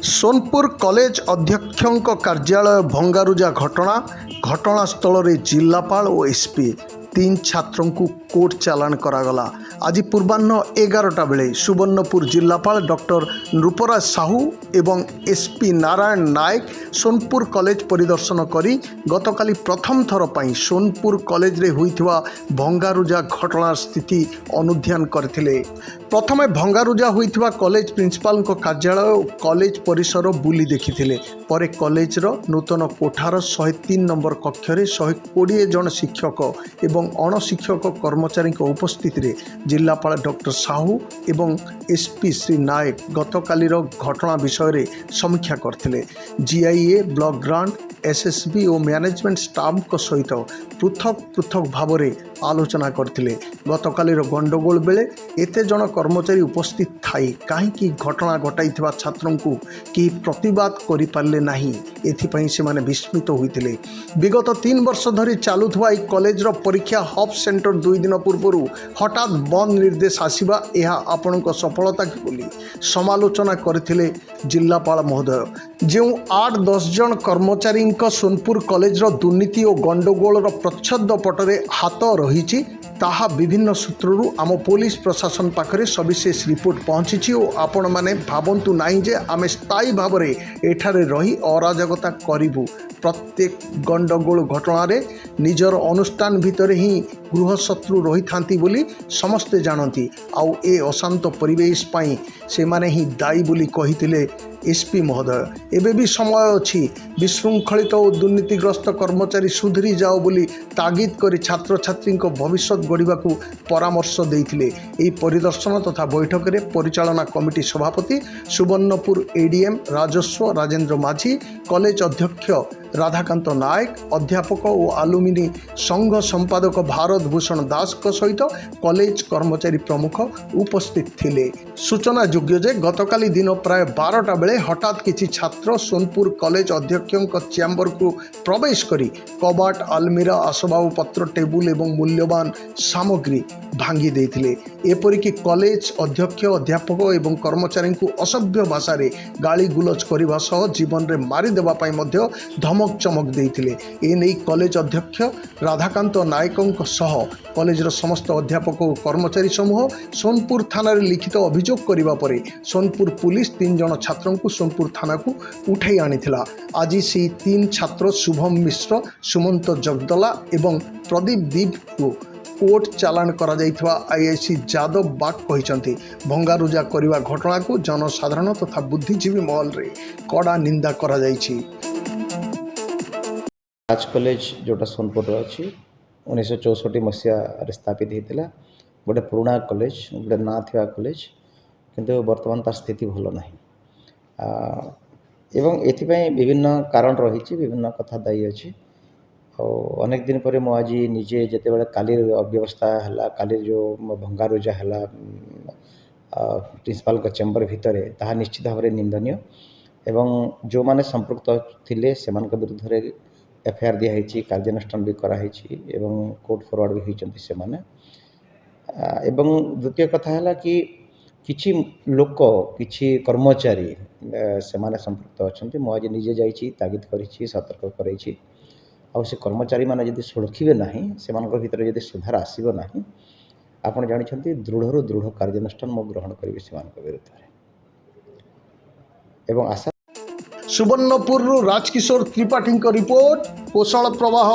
Sonpur college अध्यक्षों कार्यालय भंगारुजा घटनास्थल में जिलापाल और एसपी तीन छात्रों को कोर्ट चालान करागला। आज पूर्वाह्न 11टा बेले सुवर्णपुर जिलापाल डॉक्टर नृपराज साहू एवं एसपी नारायण नायक सोनपुर कॉलेज परिदर्शन करी गतकाली प्रथम थर पर सोनपुर कॉलेज रे होइथिबा भंगारुजा घटना स्थिति अनुध्यान करथिले। प्रथमे भंगारुजा होइथिबा कॉलेज प्रिंसिपाल कार्यालय और कॉलेज परिसर बुली देखिथिले। परे कॉलेज रो नूतन कोठार 103 नंबर कक्ष रे 120 जन शिक्षक एवं अणशिक्षक कर्मचारी उपस्थित रे जिलापाल डॉक्टर साहू एवं एसपी श्री नायक गतकाली घटना विषय रे समीक्षा करथिले। जीआईए ब्लॉक ग्रांट एसएसबी और मैनेजमेंट स्टाफ सहित पृथक पृथक भाव में आलोचना करथिले। गतकाली गंडगोल बेले एते जन कर्मचारी उपस्थित थाई कहीं घटना घटाइथिबा छात्रों को कि प्रतिवाद करि पारले नाही, एथिपई से माने विस्मित होइथिले। विगत 3 वर्ष धरी चालुथवा ई कॉलेज रो परीक्षा हब सेंटर 2 दिन पूर्व हठात बंद निर्देश आसीबा एहा आपणक सफलता कि बोली समालोचना करथिले जिलापाल महोदय। जो 8-10 जन कर्मचारी सोनपुर कॉलेज रो दुर्नीति और गंडगोल रो प्रच्छद पटरे हाथ रही ताहा विभिन्न सूत्रु आम पुलिस प्रशासन पाखरे सविशेष रिपोर्ट पहुँची और आपण माने भावंतु नहीं जे आमे स्थायी भाव में एठारे रही अराजकता करिबु। प्रत्येक गंडगोल घटना निजर अनुष्ठान भितर ही गृहशत्रु रही थांती बोली समस्ते जानती। आउ ए अशांत परिवेश पाई से माने ही दायी बोली कहिथिले एसपी महोदय। एबे भी समय अच्छी विशृंखलित और दुर्नीतिग्रस्त कर्मचारी सुधरी जाओ बोली तागिद करी छात्र छात्री भविष्य गढ़ा परामर्श देइथिले। एही परिदर्शन तथा बैठक में परिचालना कमिटी सभापति सुवर्णपुर एडीएम राजस्व राजेंद्र माझी, कॉलेज अध्यक्ष राधाकांत नायक, अध्यापक और आलुमिनी संघ संपादक भारत भूषण दास सहित कॉलेज कर्मचारी प्रमुख उपस्थित थिले। सूचना योग्य जे गतकाली दिन प्राय 12टा बेले हठात किसी छात्र सोनपुर कॉलेज अध्यक्षों चैम्बर को प्रवेश करी कबाट आलमीरा आसबाबपत्र टेबुल एवं मूल्यवान सामग्री भांगी देथिले। एपरिक कॉलेज अध्यक्ष अध्यापक एवं कर्मचारी को असभ्य भाषा रे गाली गुलज करने सह जीवन रे मारी देबा पई मध्य धमक चमक देथिले। एने कॉलेज अध्यक्ष राधाकांत नायकों सह कॉलेजर समस्त अध्यापक और कर्मचारी समूह सोनपुर थाना रे लिखित अभियोग करिबा परे सोनपुर पुलिस 3 जन छात्रों को सोनपुर थाना को उठाई आनिथिला। आज से 3 छात्र शुभम मिश्र, सुमंत जगदला एवं प्रदीप दीप को कोर्ट चालान करा जाइथवा आईआईसी जादव बाग कहिसंती। भंगारुजा करिवा घटना को जनसाधारण तथा बुद्धिजीवी महल रे कड़ा निंदा करा जाइछि। राज कॉलेज जोटा सोनपुर अच्छी 1964 मसीह स्थापित होता गोटे पुराणा कॉलेज गोटे ना था कॉलेज किंतु वर्तमान तार स्थिति भल ना एवं एथिपाई विभिन्न कारण रही विभिन्न कथा दायी अच्छी अनेक दिन पर आज निजे जिते काली अव्यवस्था है काली जो भंगारुजा है प्रिंसिपाल चैम्बर भितर ताहा निश्चित भाव में निंदनीय एवं जो माने संपृक्त थिले सेमान विरुद्ध रे एफआईआर दिखाई कार्यानुष्ठान भी कराई एवं कोर्ट फरवर्ड भी होती से माने। एवं द्वितीय कथा है कि किछि लोक किछि कर्मचारी से माने संपृक्त अच्छा मुझे निजे जाइए तागिद करी सतर्क कराई से कर्मचारी माने यदि सुरक्षिबे नाही सेमान भितर यदि सुधार आसीबो नाही आपण जानिछंती दृढ़ दृढ़ कार्यानुष्ठान मो ग्रहण करिवे सेमान विरुद्ध एवं आशा। सुवर्णपुर राजकिशोर त्रिपाठी रिपोर्ट कोशल प्रवाह।